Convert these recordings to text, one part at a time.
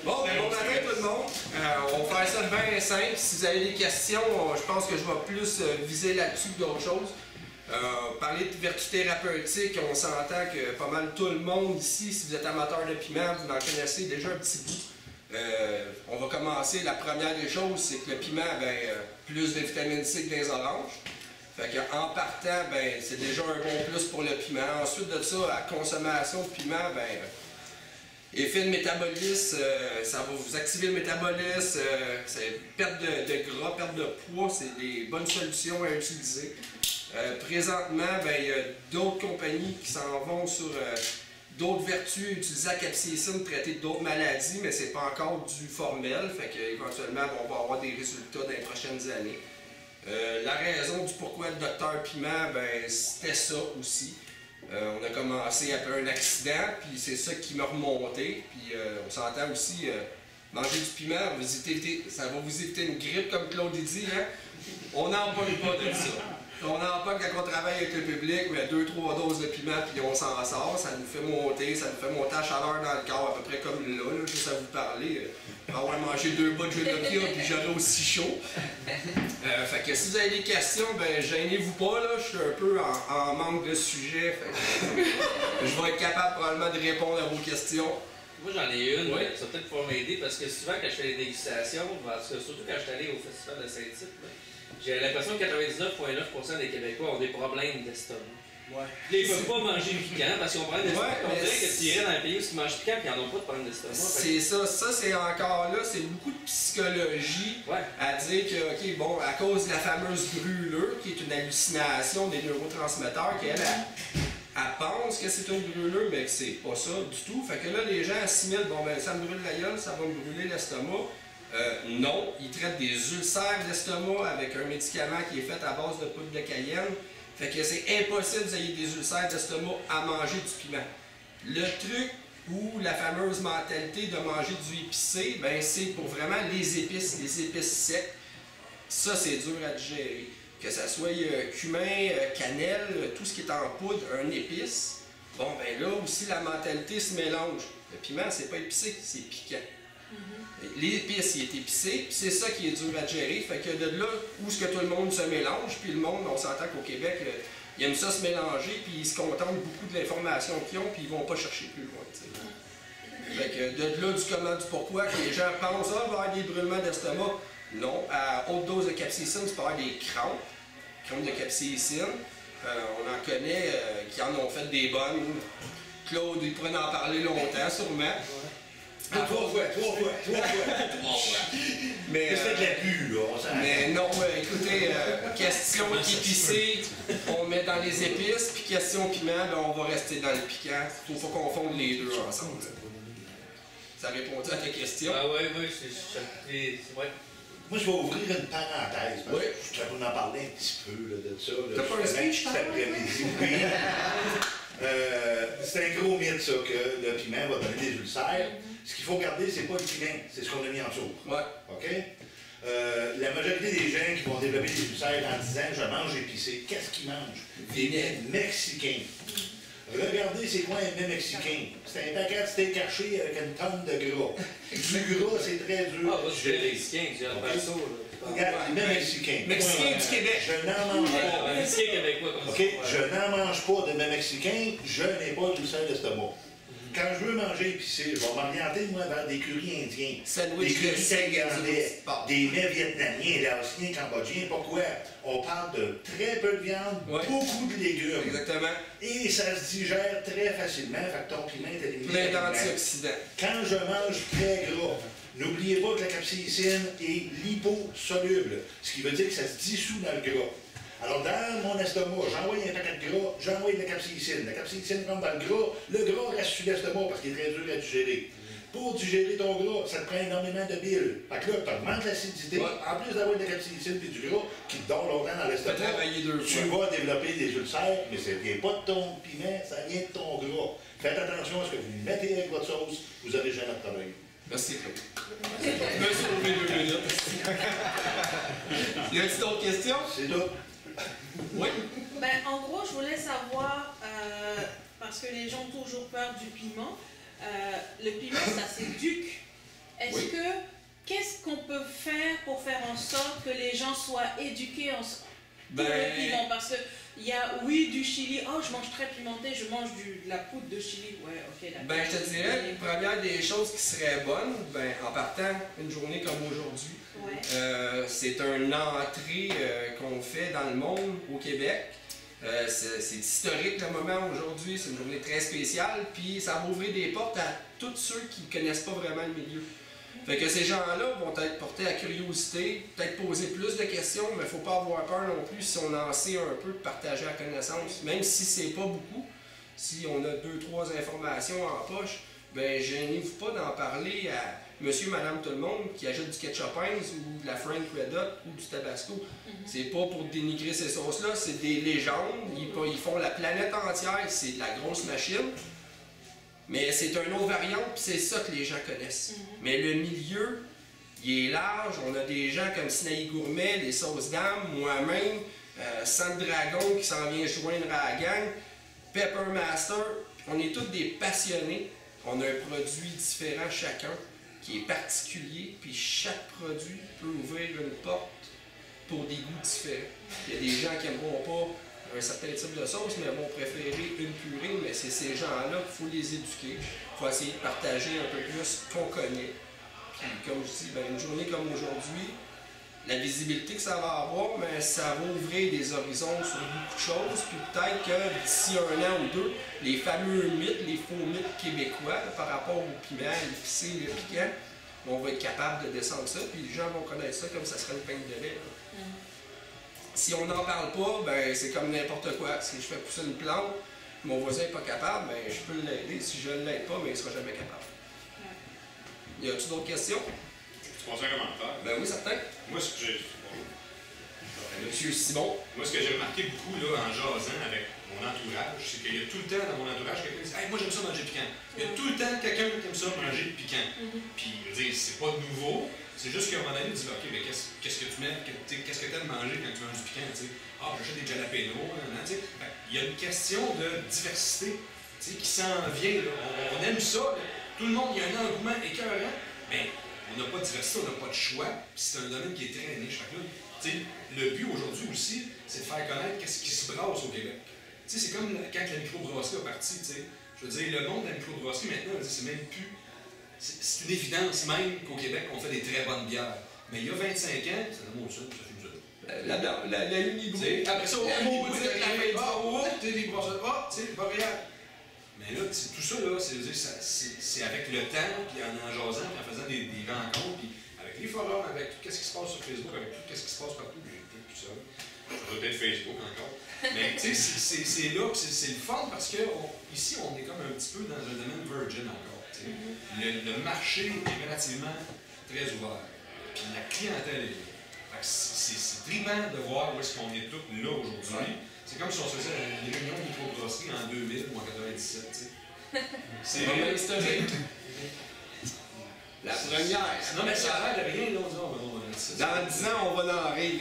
Bon matin tout le monde. On va faire ça bien simple. Si vous avez des questions, je pense que je vais plus viser là-dessus que d'autres choses. Parler de vertus thérapeutiques, on s'entend que pas mal tout le monde ici, si vous êtes amateur de piment, vous en connaissez déjà un petit bout. On va commencer. La première des choses, c'est que le piment, plus de vitamine C que des oranges. Fait qu'en partant, c'est déjà un bon plus pour le piment. Ensuite de ça, la consommation de piment, effet de métabolisme, ça va vous activer le métabolisme, perte de gras, perte de poids, c'est des bonnes solutions à utiliser. Présentement, il y a d'autres compagnies qui s'en vont sur d'autres vertus, utiliser la capsaïcine pour traiter d'autres maladies, mais c'est pas encore du formel, fait qu'éventuellement, on va avoir des résultats dans les prochaines années. La raison du pourquoi le docteur Piment, c'était ça aussi. On a commencé après un accident, puis c'est ça qui m'a remonté. Puis on s'entend aussi, manger du piment, ça va vous éviter une grippe, comme Claude dit. Hein? On n'en parle pas de ça. On n'en parle quand on travaille avec le public, mais 2-3 doses de piment, puis on s'en sort. Ça nous fait monter la chaleur dans le corps, à peu près comme là juste à vous parler. Avoir mangé 2 bas de Gelokia, puis j'aurais aussi chaud. Fait que si vous avez des questions, gênez-vous pas, là, je suis un peu en manque de sujet. Je vais être capable probablement de répondre à vos questions. Moi j'en ai une, oui. Ça va peut-être pouvoir m'aider parce que souvent quand je fais les dégustations, surtout quand je suis allé au festival de Saint-Tite, j'ai l'impression que 99,9% des Québécois ont des problèmes d'estomac. Ouais. Ils ne peuvent pas manger piquant parce qu'ils ont problème d'estomac. On dirait que tu irais dans un pays où ils mangent piquant et ils n'en ont pas de problème d'estomac. C'est ça, c'est encore là, c'est beaucoup de psychologie à dire que, ok, bon, à cause de la fameuse brûlure, qui est une hallucination des neurotransmetteurs, qu'elle pense que c'est une brûlure, mais que c'est pas ça du tout. Fait que là, les gens assimilent, ça me brûle la gueule, ça va me brûler l'estomac. Non, ils traitent des ulcères d'estomac avec un médicament qui est fait à base de poudre de cayenne. Fait que c'est impossible que vous ayez des ulcères d'estomac à manger du piment. Le truc ou la fameuse mentalité de manger du épicé, c'est pour vraiment les épices secs. Ça, c'est dur à digérer. Que ça soit cumin, cannelle, tout ce qui est en poudre, un épice. Bon, là aussi, la mentalité se mélange. Le piment, c'est pas épicé, c'est piquant. L'épice, il est épicé, puis c'est ça qui est dur à gérer. Fait que de là où ce que tout le monde se mélange, puis le monde, on s'entend qu'au Québec, ils aiment ça se mélanger, puis ils se contentent beaucoup de l'information qu'ils ont, puis ils vont pas chercher plus loin. T'sais. Fait que de là du comment, du pourquoi, que les gens pensent, il va y avoir des brûlements d'estomac. Non, à haute dose de capsaïcine, tu peux avoir des crampes de capsaïcine. On en connaît qui en ont fait des bonnes. Claude, il pourrait en parler longtemps, sûrement. Trois fois. Mais c'est de la pue, là. Mais non, écoutez, question épicée, on met dans les épices, puis question piment, on va rester dans le piquant. Il faut confondre les deux ensemble. Ça répond à ta question? Ah oui, ouais. Moi, je vais ouvrir une parenthèse. Oui. Je vais en parler un petit peu de ça. T'as pas un speech, cet après-midi? Oui. C'est un gros mythe, ça, que le piment va donner des ulcères. Ce qu'il faut garder, c'est pas le piment, c'est ce qu'on a mis en dessous. Ouais. OK? La majorité des gens qui vont développer des ulcères en disant « je mange épicé », qu'est-ce qu'ils mangent? Des mets mexicains. Regardez, c'est quoi un mets mexicain? C'est un paquet de steak haché avec une tonne de gras. Du gras, c'est très dur. Ah, c'est des Mexicains, tu as le ça, là. Regarde, les mets mexicains. Mexicain du Québec. Je n'en mange pas. Mexicain québécois, comme OK? Je n'en mange pas de mets mexicains, je n'ai pas d'ulcère d'estomac. Quand je veux manger épicé, je vais m'orienter, moi, vers des currys indiens, des currys thaïlandais, des mets vietnamiens, laotiens, cambodgiens. Pourquoi? On parle de très peu de viande, beaucoup de légumes. Exactement. Et ça se digère très facilement, fait que ton piment est éliminé. Plein d'antioxydants. Quand je mange très gras, n'oubliez pas que la capsaïcine est liposoluble, ce qui veut dire que ça se dissout dans le gras. Alors, dans mon estomac, j'envoie un paquet de gras, j'envoie de la capsaïcine. La capsaïcine rentre dans le gras reste sur l'estomac parce qu'il est très dur à digérer. Pour digérer ton gras, ça te prend énormément de bile. Fait que là, tu augmentes l'acidité, en plus d'avoir de la capsaïcine et du gras qui te dort longtemps dans l'estomac, tu vas développer des ulcères, mais ça ne vient pas de ton piment, ça vient de ton gras. Faites attention à ce que vous mettez avec votre sauce, vous n'aurez jamais de problème. Merci, Claude. Je me suis sauvé 2 minutes. Y a-t-il d'autres questions? C'est là. Oui. En gros, je voulais savoir, parce que les gens ont toujours peur du piment, le piment, ça s'éduque. Qu'est-ce qu'on peut faire pour faire en sorte que les gens soient éduqués en le piment? Parce que il y a, du chili. Oh, je mange très pimenté, je mange de la poudre de chili. Ouais, ok, d'accord. Je te dirais, la première des choses qui serait bonne, en partant une journée comme aujourd'hui, c'est une entrée qu'on fait dans le monde au Québec. C'est historique le moment aujourd'hui, c'est une journée très spéciale, puis ça va ouvrir des portes à tous ceux qui ne connaissent pas vraiment le milieu. Fait que ces gens-là vont être portés à curiosité, peut-être poser plus de questions, mais il ne faut pas avoir peur non plus si on en sait un peu de partager la connaissance. Même si c'est pas beaucoup, si on a 2-3 informations en poche, gênez-vous pas d'en parler à monsieur, madame, tout le monde qui achète du ketchup Heinz ou de la Frank Red Hot ou du Tabasco. C'est pas pour dénigrer ces sauces-là, c'est des légendes, ils font la planète entière, c'est de la grosse machine. Mais c'est une autre variante, puis c'est ça que les gens connaissent. Mais le milieu, il est large. On a des gens comme Sinaï Gourmet, les sauces dames, moi-même, Sand Dragon qui s'en vient joindre à la gang, Pepper Master. On est tous des passionnés. On a un produit différent chacun, qui est particulier, puis chaque produit peut ouvrir une porte pour des goûts différents. Il y a des gens qui n'aimeront pas un certain type de sauce, mais vont préférer une purée, mais c'est ces gens-là qu'il faut les éduquer. Il faut essayer de partager un peu plus ce qu'on connaît. Puis comme je dis, une journée comme aujourd'hui, la visibilité que ça va avoir, mais ça va ouvrir des horizons sur beaucoup de choses, puis peut-être que d'ici 1 an ou 2, les fameux mythes, les faux mythes québécois par rapport au piment, l'épicé, le piquant, on va être capable de descendre ça, puis les gens vont connaître ça comme ça serait une pinte de lait. Si on n'en parle pas, c'est comme n'importe quoi. Si je fais pousser une plante, mon voisin n'est pas capable, je peux l'aider. Si je ne l'aide pas, il ne sera jamais capable. Y a-t-il d'autres questions? Tu penses un commentaire? Oui, certain. Moi, ce que j'ai... Monsieur Simon. Moi, ce que j'ai remarqué beaucoup là, en jasant avec mon entourage, c'est qu'il y a tout le temps dans mon entourage quelqu'un qui dit « Hey, moi j'aime ça manger piquant ». Il y a tout le temps quelqu'un qui aime ça manger piquant. Puis, je veux dire, c'est pas nouveau. C'est juste qu'à un moment donné, tu dis, OK, mais qu'est-ce que tu mets, qu'est-ce que tu aimes manger quand tu manges du piquant, tu sais? Ah, j'achète des jalapenos, tu sais. Il y a une question de diversité, tu sais, qui s'en vient, là. On aime ça, là. Tout le monde, il y a un engouement écœurant, mais on n'a pas de diversité, on n'a pas de choix, puis c'est un domaine qui est très niche. Fait que là, tu sais, le but aujourd'hui aussi, c'est de faire connaître qu'est-ce qui se brasse au Québec. Tu sais, c'est comme quand la microbrasserie est partie, tu sais. Je veux dire, le monde de la microbrasserie, maintenant, c'est même plus... C'est une évidence même qu'au Québec, on fait des très bonnes bières. Mais il y a 25 ans, c'est le mot de ça fait nous autres. La Unibrou. Après ça, on dit t'es des brasseries, tu sais, Boréal. Mais là, tout ça, là, c'est avec le temps, puis en jasant, puis en faisant des rencontres, puis avec les forums, avec tout ce qui se passe sur Facebook, avec tout ce qui se passe partout, j'ai tout ça. Je dois peut-être Facebook encore. Mais tu sais, c'est là, puis c'est le fun parce que ici, on est comme un petit peu dans un domaine virgin encore. Le marché est relativement très ouvert. Puis la clientèle est là. C'est trippant de voir où est-ce qu'on est tous là aujourd'hui. C'est comme si on se faisait des réunions de microbrasserie en 2000 ou en 97. C'est vraiment historique. La première. Non, mais ça a l'air de rien, là, on dit, dans 10 ans, on va en rire.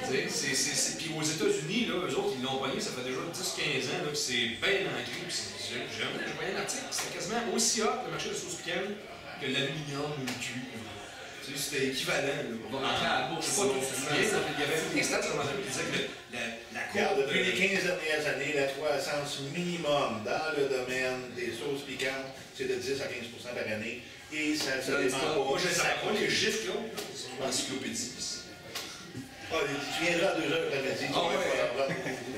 Puis aux États-Unis, là, eux autres, ils l'ont pogné, ça fait déjà 10-15 ans, là, que c'est bien ancré. J'ai voyé un article, c'était quasiment aussi hot, le marché de sauce piquante, que l'aluminium ou le cuivre. C'était équivalent. On va rentrer à la bourse. Je sais pas d'où tu te souviens, il y avait des stats sur qui disaient que la courbe. Depuis les 15 dernières années, la croissance minimum dans le domaine des sauces piquantes, c'est de 10 à 15% par année. Et ça se dépend pas. Moi, je ne sais pas les chiffres, là, encyclopédie. Ah, tu viendras à 2 heures l'après-midi.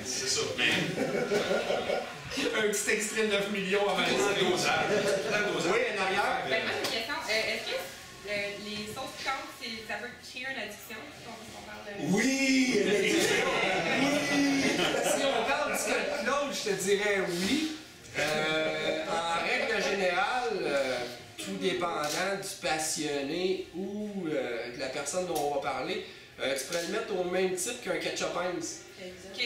C'est ça. Un petit extrait de 9 millions avant le dosage. Oui, en arrière. Moi, j'ai une question. Est-ce que les sauces piquantes, ça peut créer une addiction? On parle de... Oui! Si on parle du Scott Claude, je te dirais oui. En règle générale, tout dépendant du passionné ou de la personne dont on va parler, tu pourrais le mettre au même type qu'un ketchup Heinz.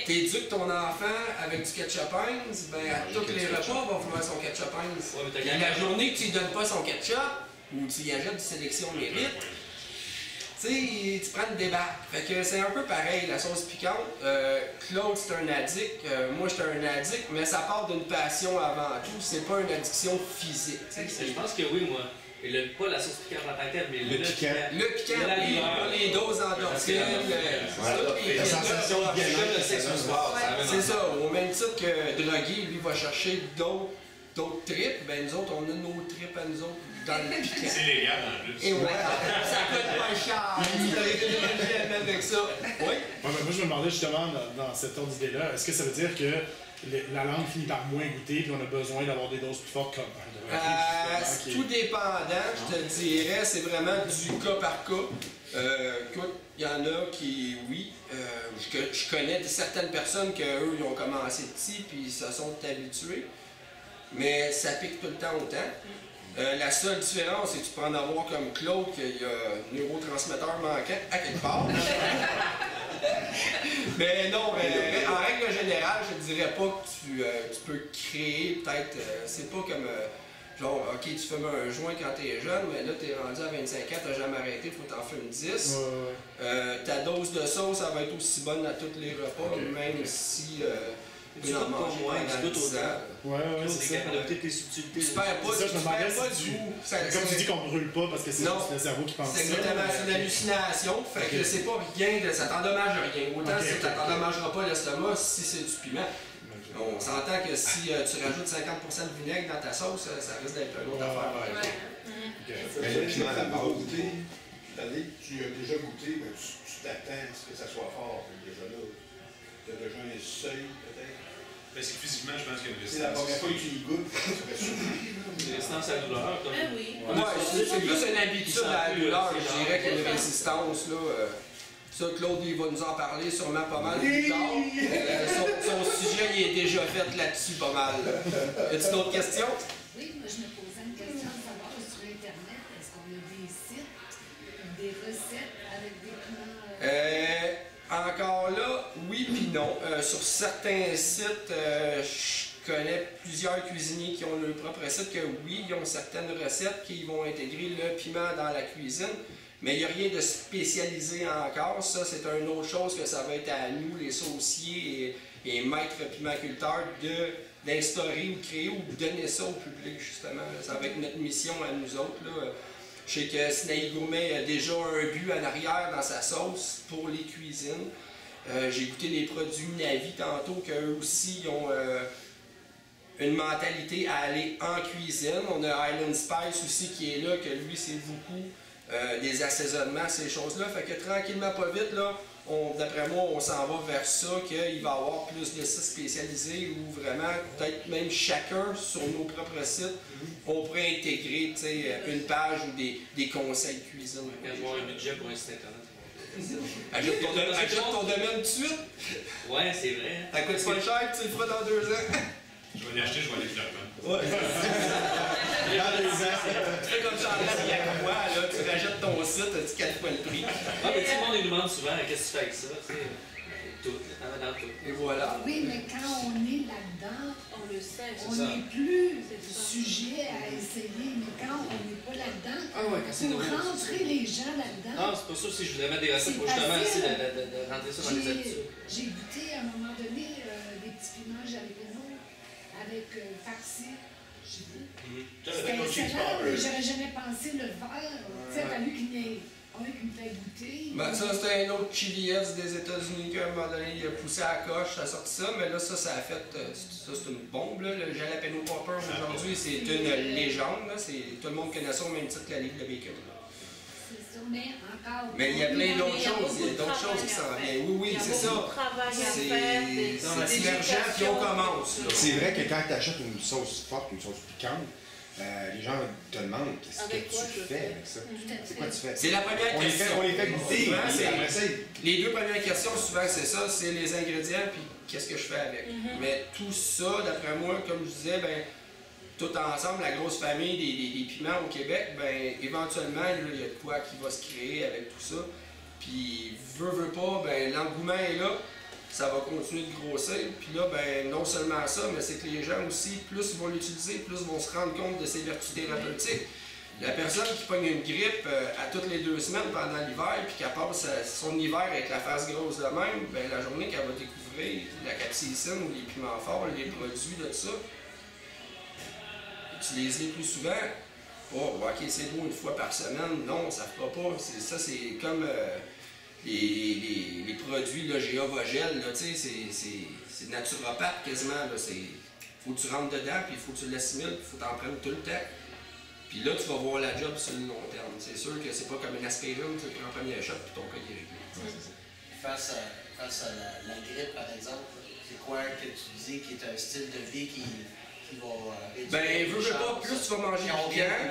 T'éduques ton enfant avec du ketchup Heinz, à tous les repas, va vouloir son ketchup Heinz. Et la journée que tu lui donnes pas son ketchup, ou tu y achètes du sélection mérite, tu prends une débarque. Fait que c'est un peu pareil, la sauce piquante. Claude, c'est un addict. Moi, j'étais un addict, mais ça part d'une passion avant tout. C'est pas une addiction physique. Je pense que oui, moi. Et pas la sauce piquante en tant que telle, mais le piquant. Le piquant, les doses endorphines, la sensation de bien-être, c'est ça. Au même titre que drogué, lui, va chercher d'autres tripes, ben nous autres, on a nos tripes à nous autres dans le piquant. C'est légal en plus. Et ouais, ça coûte pas cher. Vous avez de l'énergie avec ça. Oui? Moi, je me demandais justement dans cette ordre d'idée-là, est-ce que ça veut dire que la langue finit par moins goûter puis on a besoin d'avoir des doses plus fortes comme c'est tout dépendant, je te dirais, c'est vraiment du cas par cas. Écoute, il y en a qui, oui, je connais certaines personnes qu'eux, ils ont commencé petits puis ils se sont habitués, mais ça pique tout le temps autant. La seule différence, c'est que tu peux en avoir comme Claude, qu'il y a un neurotransmetteur manquant à quelque part. Mais non, en règle générale, je ne dirais pas que tu peux créer peut-être. C'est pas comme genre, ok, tu fumes un joint quand t'es jeune, mais là t'es rendu à 25 ans, t'as jamais arrêté, faut t'en fumer 10. Ta dose de sauce, ça va être aussi bonne à tous les repas, même si tu peux en manger pendant 10 ans. Ouais, c'est ça. Tes subtilités. Tu perds pas du goût. Comme tu dis qu'on brûle pas parce que c'est juste le cerveau qui pense ça. C'est exactement, c'est une hallucination. Fait que c'est pas rien, ça t'endommage rien. Autant que ça t'endommagera pas l'estomac si c'est du piment. On s'entend que si tu rajoutes 50% de vinaigre dans ta sauce, ça risque d'être une autre affaire. Mais le piment à la base, tu as déjà goûté, mais tu t'attends à ce que ça soit fort. Déjà là, tu as déjà un seuil peut-être. Parce que physiquement, je pense qu'il y a une c'est la première fois que tu y goûtes, tu serais surpris. Résistance à la douleur. Ah oui. C'est plus une habitude à la douleur, je dirais, qu'une résistance. Ça, Claude, il va nous en parler sûrement pas mal plus tard. Son sujet, il est déjà fait là-dessus pas mal. Y a-t-il d'autres questions? Oui, moi je me posais une question de savoir sur Internet, est-ce qu'on a des sites, des recettes avec des plats? Encore là, oui puis non. Sur certains sites, je connais plusieurs cuisiniers qui ont leur propre recette, que oui, ils ont certaines recettes qui vont intégrer le piment dans la cuisine, mais il n'y a rien de spécialisé encore. Ça, c'est une autre chose que ça va être à nous, les sauciers et maîtres pimenculteurs, d'instaurer ou créer ou de donner ça au public, justement. Ça va être notre mission à nous autres. Là. Je sais que Sinaï Gourmet a déjà un but en arrière dans sa sauce pour les cuisines. J'ai goûté les produits Navi tantôt, qu'eux aussi ont une mentalité à aller en cuisine. On a Island Spice aussi qui est là, que lui c'est beaucoup des assaisonnements, ces choses-là. Fait que tranquillement, pas vite, là, d'après moi, on s'en va vers ça, qu'il va y avoir plus de sites spécialisés ou vraiment, peut-être même chacun sur nos propres sites, on pourrait intégrer une page ou des conseils de cuisine. Avoir un budget pour un site internet. Ajoute ton domaine tout de suite. Ouais, c'est vrai. Ça coûte pas cher, tu le feras dans 2 ans. Je vais l'acheter, je vais aller clairement. Ouais. Dans 2 ans. Tu fais comme Charles Biacoua, là, tu rajoutes ton site, tu 4 fois le prix. Ah, mais tu sais, le monde nous demande souvent qu'est-ce que tu fais avec ça, tu sais. Tout, dans tout. Et voilà. Oui, mais quand on est là-dedans, On le sait. on n'est plus sujet à essayer, mais quand on n'est pas là-dedans, pour rentrer les gens là-dedans. Non, c'est pas ça si je voudrais mettre des recettes pour justement essayer de rentrer ça dans les habitudes. J'ai goûté à un moment donné des petits piments jalapeno avec farci. C'était excellent, mais j'aurais jamais pensé le faire. Tu sais, il a fallu qu'il y ait un qui me fait goûter. Ben, ça, c'était un autre chili des États-Unis qu'à un moment donné, il a poussé à la coche, ça a sorti ça, mais là, ça a fait. Ça, c'est une bombe, là. Le jalapeno popper aujourd'hui, c'est une légende, là. Tout le monde connaît ça au même titre que la livre de bacon. C'est ça, mais encore. Mais il y a plein d'autres choses, il y a d'autres choses qui s'en viennent. Oui, c'est ça. C'est émergent, puis on commence. C'est vrai que quand tu achètes une sauce forte, une sauce piquante, les gens te demandent qu'est-ce que tu fais avec ça. C'est quoi tu fais? C'est la première question. On les fait goûter. Les 2 premières questions, souvent, c'est ça, c'est les ingrédients, puis qu'est-ce que je fais avec. Mais tout ça, d'après moi, comme je disais, ben, tout ensemble, la grosse famille des piments au Québec, ben, éventuellement, il y a de quoi qui va se créer avec tout ça. Puis, veut pas, ben, l'engouement est là. Ça va continuer de grossir. Puis là, ben, non seulement ça, mais c'est que les gens aussi, plus ils vont l'utiliser, plus ils vont se rendre compte de ses vertus thérapeutiques. La personne qui pogne une grippe à toutes les 2 semaines pendant l'hiver, puis qu'elle passe son hiver avec la face grosse de même, ben, la journée qu'elle va découvrir la capsaïcine ou les piments forts, les produits de ça, utilise-les plus souvent. Oh, ok, c'est beau une fois par semaine. Non, ça ne fera pas. Ça, c'est comme les produits là, Géovogel, là, c'est naturopathe quasiment. Faut que tu rentres dedans, puis il faut que tu l'assimiles, puis il faut t'en prendre tout le temps. Puis là, tu vas voir la job sur le long terme. C'est sûr que c'est pas comme une aspirine, tu prends un premier shot, puis ton cas est réglé. Face à la grippe, par exemple, c'est quoi que tu dis qui est un style de vie qui va réduire? Ben, veux pas, plus tu vas manger piquant.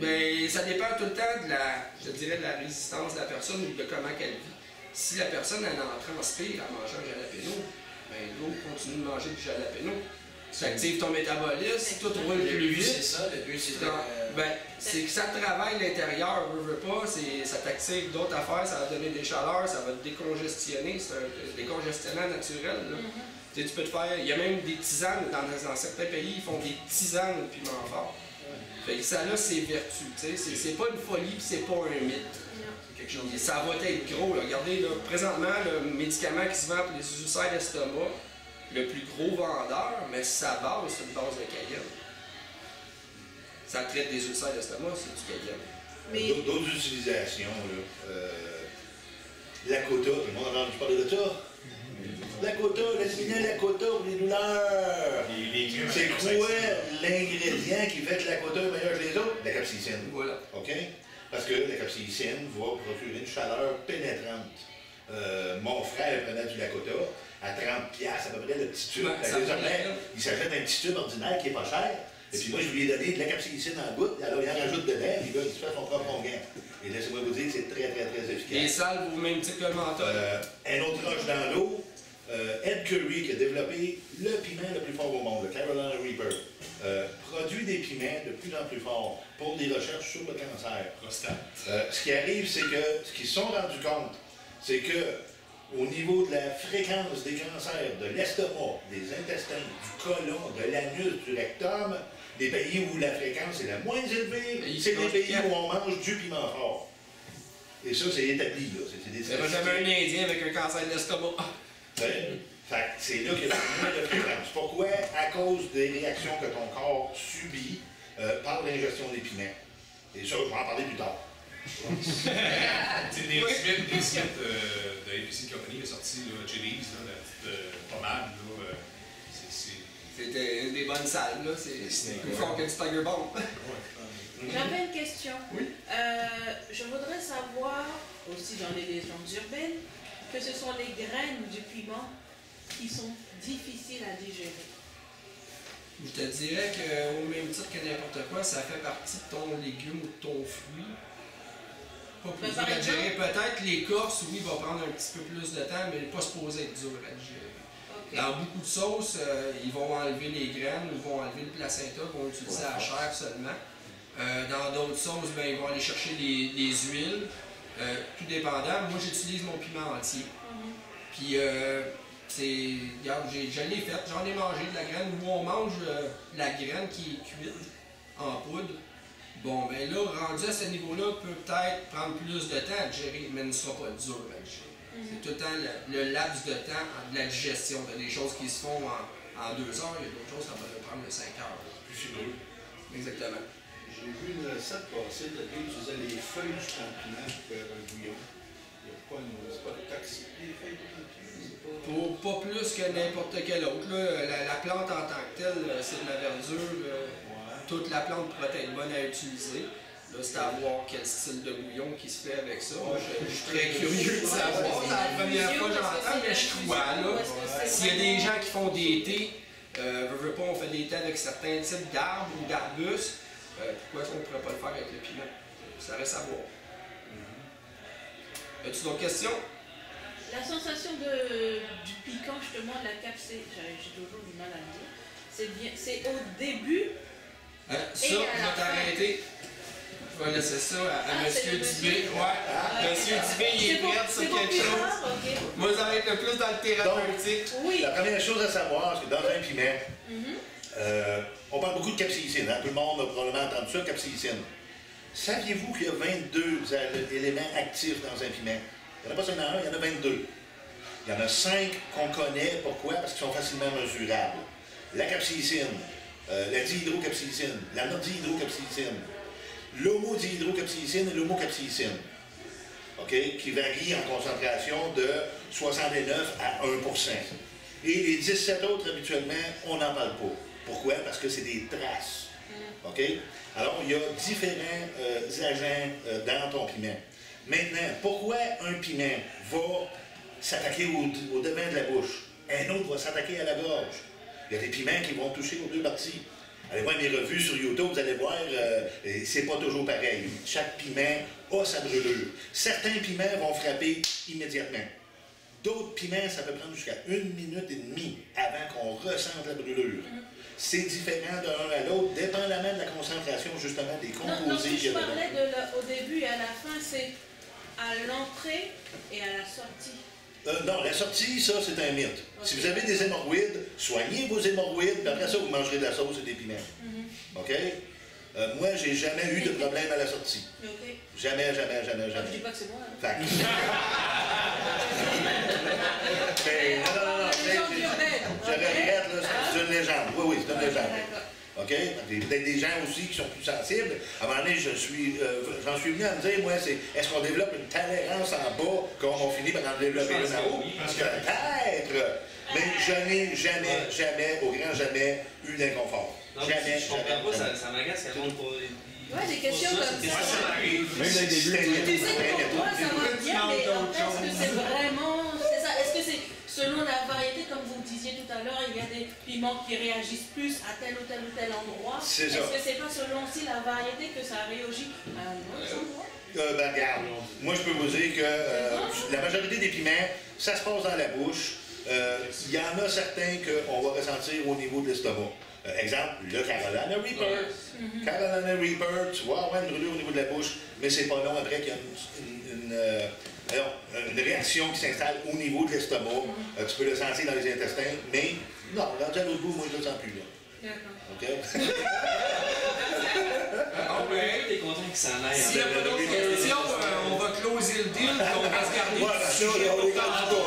Ben, ça dépend tout le temps de la résistance de la personne ou de comment elle vit. Si la personne elle en transpire en mangeant un jalapeno, ben l'eau continue de manger du jalapeno. Ça active ton métabolisme, tout roule plus vite. C'est ça, le but c'est c'est que ça travaille l'intérieur, veux pas, ça t'active d'autres affaires, ça va donner des chaleurs, ça va te décongestionner, c'est un décongestionnant naturel. Là. Tu peux te faire, il y a même des tisanes, dans certains pays, ils font des tisanes de piment fort. Fait que ça a ses vertus, c'est pas une folie, c'est pas un mythe. Ça va être gros, là. Regardez, là, présentement, le médicament qui se vend pour les ulcères d'estomac, le plus gros vendeur, mais sa base, c'est une base de cayenne. Ça traite des ulcères d'estomac, c'est du cayenne. D'autres utilisations, là. Lakota, tout le monde a entendu parler de ça? Lakota, l'éliminer Lakota pour les douleurs. C'est quoi l'ingrédient qui fait que Lakota est meilleur que les autres? La capsaïcine. Voilà. OK? Parce que la capsaïcine va procurer une chaleur pénétrante. Mon frère prenait du Lakota à 30$ à peu près le petit tube. Il s'achète un petit tube ordinaire qui n'est pas cher. Et puis moi, je lui ai donné de la capsaïcine en goutte, alors il en rajoute dedans, puis là, il se fait son propre onguent. Et laissez-moi vous dire que c'est très, très, très efficace. Les salves au même type que le menthol. Un autre roche dans l'eau, Ed Curry, qui a développé le piment le plus fort au monde, le Carolina Reaper, produit des piments de plus en plus forts pour des recherches sur le cancer. Ce qui arrive, c'est que ce qu'ils se sont rendus compte, c'est que au niveau de la fréquence des cancers de l'estomac, des intestins, du côlon, de l'anus, du rectum, des pays où la fréquence est la moins élevée, c'est les pays où on mange du piment fort. Et ça, c'est établi, là. Il n'y aura jamais un Indien avec un cancer de l'estomac. C'est là qu'il y a moins de fréquence. Pourquoi? À cause des réactions que ton corps subit par l'ingestion des piments. Et ça, je vais en parler plus tard. Des Smith de ABC Company qui a sorti Chili's, la petite pommade. C'était une des bonnes salles, là. C'est plus fort que du Tiger Bomb. J'avais une question. Oui. Je voudrais savoir, aussi dans les légendes urbaines, que ce sont les graines du piment qui sont difficiles à digérer. Je te dirais qu'au même titre que n'importe quoi, ça fait partie de ton légume ou de ton fruit. Pas plus dur à digérer. Peut-être l'écorce, oui, va prendre un petit peu plus de temps, mais il n'est pas supposé être dur à digérer. Okay. Dans beaucoup de sauces, ils vont enlever les graines, ils vont enlever le placenta, ils vont utiliser la chair seulement. Dans d'autres sauces, ben, ils vont aller chercher les huiles, tout dépendant. Moi, j'utilise mon piment entier. Puis, regarde, je l'ai fait, j'en ai mangé de la graine. Où on mange la graine qui est cuite en poudre. Bon, ben là, rendu à ce niveau-là, peut-être prendre plus de temps à digérer, mais ne sera pas dur à digérer. C'est tout le temps le laps de temps de la digestion. Il y a des choses qui se font en 2 heures, il y a d'autres choses qui vont prendre 5 heures. Plus fibreux. Exactement. J'ai vu une recette passer de lui, ils utilisaient les feuilles du champignon pour faire un bouillon. Il n'y a pas c'est pas toxique, les feuilles du champignon. Pas plus que n'importe quel autre. La plante en tant que telle, c'est de la verdure. Toute la plante pourrait être bonne à utiliser. Là, c'est à voir quel style de bouillon qui se fait avec ça. Moi, je suis très curieux de savoir. C'est la première fois que j'entends, mais je crois. S'il y a des gens qui font des thés, on fait des thés avec certains types d'arbres ou d'arbustes. Pourquoi on ne pourrait pas le faire avec le piment? Ça reste à voir. As-tu d'autres questions? La sensation du piquant, justement, de la capsée, j'ai toujours du mal à le dire. C'est au début. Ça, je vais t'arrêter. Je vais laisser ça à M. Dubé. Ouais. M. Dubé, il est prêt sur quelque chose. Okay. Moi, ça va être le plus dans le thérapeutique. Oui. La première chose à savoir, c'est que dans un piment, on parle beaucoup de capsaïcine. Hein? Tout le monde a probablement entendu ça, capsaïcine. Saviez-vous qu'il y a 22 éléments actifs dans un piment? Il n'y en a pas seulement un, il y en a 22. Il y en a 5 qu'on connaît. Pourquoi? Parce qu'ils sont facilement mesurables. La capsaïcine, la dihydrocapsaïcine, la nordihydrocapsaïcine, l'homodihydrocapsaïcine et l'homocapsaïcine, okay, qui varient en concentration de 69 à 1%. Et les 17 autres, habituellement, on n'en parle pas. Pourquoi? Parce que c'est des traces. Okay? Alors, il y a différents agents dans ton piment. Maintenant, pourquoi un piment va s'attaquer au devant de la bouche? Un autre va s'attaquer à la gorge. Il y a des piments qui vont toucher aux deux parties. Allez voir mes revues sur YouTube, vous allez voir, c'est pas toujours pareil. Chaque piment a sa brûlure. Certains piments vont frapper immédiatement. D'autres piments, ça peut prendre jusqu'à 1 minute et demie avant qu'on ressente la brûlure. C'est différent d'un à l'autre, dépendamment de la concentration, justement, des composés. Non, je parlais au début et à la fin, c'est à l'entrée et à la sortie. Non, la sortie, ça, c'est un mythe. Okay. Si vous avez des hémorroïdes, soignez vos hémorroïdes, puis après ça, vous mangerez de la sauce et des piments. OK? Moi, j'ai jamais eu de problème à la sortie. Okay. Jamais. Je dis pas que c'est moi. Hein. Je regrette, là, c'est une légende. Oui, c'est une légende. OK? Il y a peut-être des gens aussi qui sont plus sensibles. À un moment donné, j'en suis venu à me dire, moi, est-ce qu'on développe une tolérance en bas comme on finit par en développer une en haut? Peut-être! Mais je n'ai jamais, au grand jamais, eu d'inconfort. Jamais. Je comprends pas, ça m'agace qu'elle monte pour... Ouais, des questions comme ça. Ça m'arrive. Même dans les débuts. Tu sais, pour moi, ça va bien, mais en fait, est-ce que c'est vraiment... C'est ça, est-ce que c'est selon la variété, comme vous disiez tout à l'heure, il y a des piments qui réagissent plus à tel ou tel endroit. C'est ça. Est-ce que c'est pas selon aussi la variété que ça réagit à un autre endroit? Regarde, moi je peux vous dire que la majorité des piments, ça se passe dans la bouche. Il y en a certains qu'on va ressentir au niveau de l'estomac. Exemple, le Carolina Reaper. Carolina Reaper, tu vois, une brûlure au niveau de la bouche, mais c'est pas long après qu'il y a une réaction qui s'installe au niveau de l'estomac. Tu peux le sentir dans les intestins, mais non, rendu à l'autre bout, moi je le sens plus là. OK? T'es content que ça aille. S'il n'y a pas d'autres questions, on va closer le deal et on va se garder. Ouais, ben ça, on les garde pas.